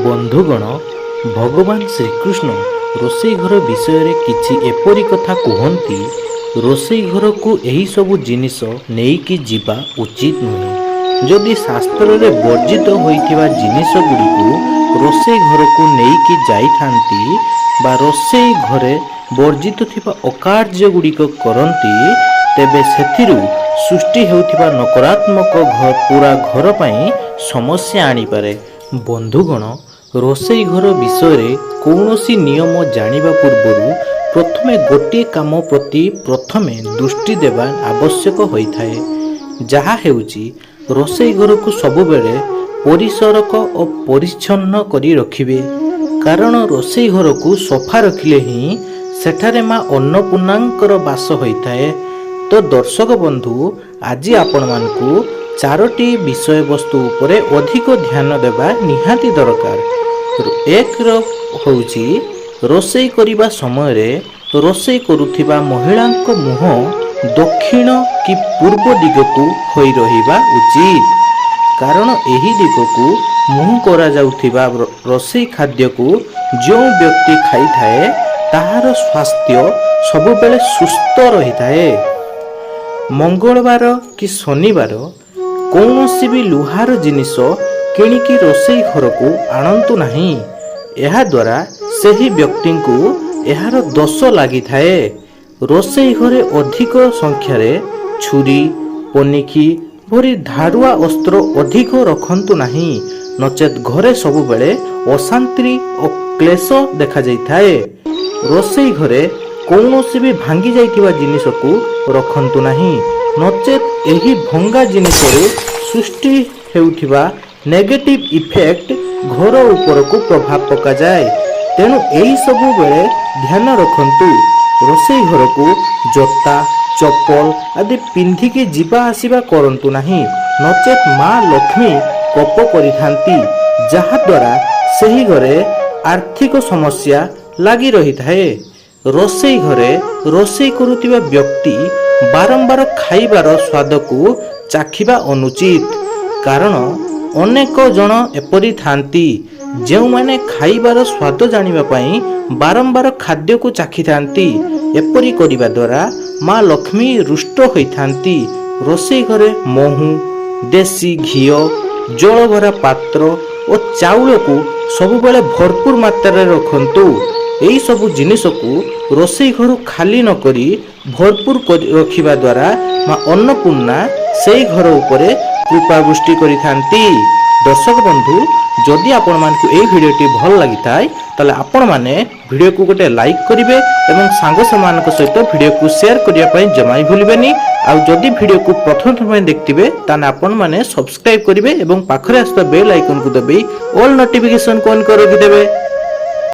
ବନ୍ଧୁଗଣ, ଭଗବାନ ଶ୍ରୀକୃଷ୍ଣ ରୋଷେଇ ଘର ବିଷୟରେ କିଛି ଏପରି କଥା କୁହନ୍ତି, ରୋଷେଇ ଘରକୁ ଏହିସବୁ ଜିନିଷ ନେଇକି ଯିବା ଉଚିତ ନୁହେଁ। ଯଦି ଶାସ୍ତ୍ରରେ ବର୍ଜିତ ହୋଇଥିବା ଜିନିଷ ଗୁଡ଼ିକୁ ରୋଷେଇ ଘରକୁ ନେଇକି ଯାଇଥାନ୍ତି ବା ରୋଷେଇ ଘରେ ବର୍ଜିତ ଥିବା ଅକାର୍ଯ୍ୟ ଗୁଡ଼ିକ କରନ୍ତି, ତେବେ ସେଥିରୁ ସୃଷ୍ଟି ହେଉଥିବା ନକାରାତ୍ମକ ପୁରା ଘର ପାଇଁ ସମସ୍ୟା ଆଣିପାରେ। ବନ୍ଧୁଗଣ, ରୋଷେଇ ଘର ବିଷୟରେ କୌଣସି ନିୟମ ଜାଣିବା ପୂର୍ବରୁ ପ୍ରଥମେ ଗୋଟିଏ କାମ ପ୍ରତି ପ୍ରଥମେ ଦୃଷ୍ଟି ଦେବା ଆବଶ୍ୟକ ହୋଇଥାଏ, ଯାହା ହେଉଛି ରୋଷେଇ ଘରକୁ ସବୁବେଳେ ପରିସରକ ଓ ପରିଚ୍ଛନ୍ନ କରି ରଖିବେ। କାରଣ ରୋଷେଇ ଘରକୁ ସଫା ରଖିଲେ ହିଁ ସେଠାରେ ମା ଅନ୍ନପୂର୍ଣ୍ଣାଙ୍କର ବାସ ହୋଇଥାଏ। ତ ଦର୍ଶକ ବନ୍ଧୁ, ଆଜି ଆପଣମାନଙ୍କୁ ଚାରୋଟି ବିଷୟବସ୍ତୁ ଉପରେ ଅଧିକ ଧ୍ୟାନ ଦେବା ନିହାତି ଦରକାର। ଏକର ହେଉଛି ରୋଷେଇ କରିବା ସମୟରେ ରୋଷେଇ କରୁଥିବା ମହିଳାଙ୍କ ମୁହଁ ଦକ୍ଷିଣ କି ପୂର୍ବ ଦିଗକୁ ହୋଇ ରହିବା ଉଚିତ। କାରଣ ଏହି ଦିଗକୁ ମୁହଁ କରାଯାଉଥିବା ରୋଷେଇ ଖାଦ୍ୟକୁ ଯେଉଁ ବ୍ୟକ୍ତି ଖାଇଥାଏ ତାହାର ସ୍ୱାସ୍ଥ୍ୟ ସବୁବେଳେ ସୁସ୍ଥ ରହିଥାଏ। ମଙ୍ଗଳବାର କି ଶନିବାର କୌଣସି ବି ଲୁହାର ଜିନିଷ କିଣିକି ରୋଷେଇ ଘରକୁ ଆଣନ୍ତୁ ନାହିଁ। ଏହାଦ୍ୱାରା ସେହି ବ୍ୟକ୍ତିଙ୍କୁ ଏହାର ଦୋଷ ଲାଗିଥାଏ। ରୋଷେଇ ଘରେ ଅଧିକ ସଂଖ୍ୟାରେ ଛୁରୀ, ପନିକି ପରି ଧାରୁଆ ଅସ୍ତ୍ର ଅଧିକ ରଖନ୍ତୁ ନାହିଁ, ନଚେତ୍ ଘରେ ସବୁବେଳେ ଅଶାନ୍ତି ଓ କ୍ଲେଶ ଦେଖାଯାଇଥାଏ। ରୋଷେଇ ଘରେ କୌଣସି ବି ଭାଙ୍ଗି ଯାଇଥିବା ଜିନିଷକୁ ରଖନ୍ତୁ ନାହିଁ, ନଚେତ୍ ଏହି ଭଙ୍ଗା ଜିନିଷରୁ ସୃଷ୍ଟି ହେଉଥିବା ନେଗେଟିଭ ଇଫେକ୍ଟ ଘର ଉପରକୁ ପ୍ରଭାବ ପକାଯାଏ। ତେଣୁ ଏହି ସବୁବେଳେ ଧ୍ୟାନ ରଖନ୍ତୁ। ରୋଷେଇ ଘରକୁ ଜୋତା, ଚପଲ ଆଦି ପିନ୍ଧିକି ଯିବା ଆସିବା କରନ୍ତୁ ନାହିଁ, ନଚେତ୍ ମା ଲକ୍ଷ୍ମୀ କୋପ କରିଥାନ୍ତି, ଯାହାଦ୍ୱାରା ସେହି ଘରେ ଆର୍ଥିକ ସମସ୍ୟା ଲାଗି ରହିଥାଏ। ରୋଷେଇ ଘରେ ରୋଷେଇ କରୁଥିବା ବ୍ୟକ୍ତି ବାରମ୍ବାର ଖାଇବାର ସ୍ୱାଦକୁ ଚାଖିବା ଅନୁଚିତ। କାରଣ ଅନେକ ଜଣ ଏପରି ଥାନ୍ତି ଯେଉଁମାନେ ଖାଇବାର ସ୍ୱାଦ ଜାଣିବା ପାଇଁ ବାରମ୍ବାର ଖାଦ୍ୟକୁ ଚାଖିଥାନ୍ତି। ଏପରି କରିବା ଦ୍ୱାରା ମା ଲକ୍ଷ୍ମୀ ରୁଷ୍ଟ ହୋଇଥାନ୍ତି। ରୋଷେଇ ଘରେ ମହୁ, ଦେଶୀ ଘିଅ, ଜଳଭରା ପାତ୍ର ଓ ଚାଉଳକୁ ସବୁବେଳେ ଭରପୁର ମାତ୍ରାରେ ରଖନ୍ତୁ। ଏହିସବୁ ଜିନିଷକୁ ରୋଷେଇ ଘରୁ ଖାଲି ନ କରି ଭରପୁର ରଖିବା ଦ୍ୱାରା ମା ଅନ୍ନପୂର୍ଣ୍ଣା ସେହି ଘର ଉପରେ କୃପାବୃଷ୍ଟି କରିଥାନ୍ତି। ଦର୍ଶକ ବନ୍ଧୁ, ଯଦି ଆପଣମାନଙ୍କୁ ଏହି ଭିଡ଼ିଓଟି ଭଲ ଲାଗିଥାଏ ତାହେଲେ ଆପଣମାନେ ଭିଡ଼ିଓକୁ ଗୋଟେ ଲାଇକ୍ କରିବେ ଏବଂ ସାଙ୍ଗମାନଙ୍କ ସହିତ ଭିଡ଼ିଓକୁ ସେୟାର କରିବା ପାଇଁ ଜମା ବି ଭୁଲିବେନି। ଆଉ ଯଦି ଭିଡ଼ିଓକୁ ପ୍ରଥମ ଥର ପାଇଁ ଦେଖିଥିବେ ତାହେଲେ ଆପଣମାନେ ସବସ୍କ୍ରାଇବ୍ କରିବେ ଏବଂ ପାଖରେ ଆସୁଥିବା ବେଲ୍ ଆଇକନକୁ ଦବାଇ ଅଲ୍ ନୋଟିଫିକେସନକୁ ଅନ୍ କରି ରଖିଦେବେ।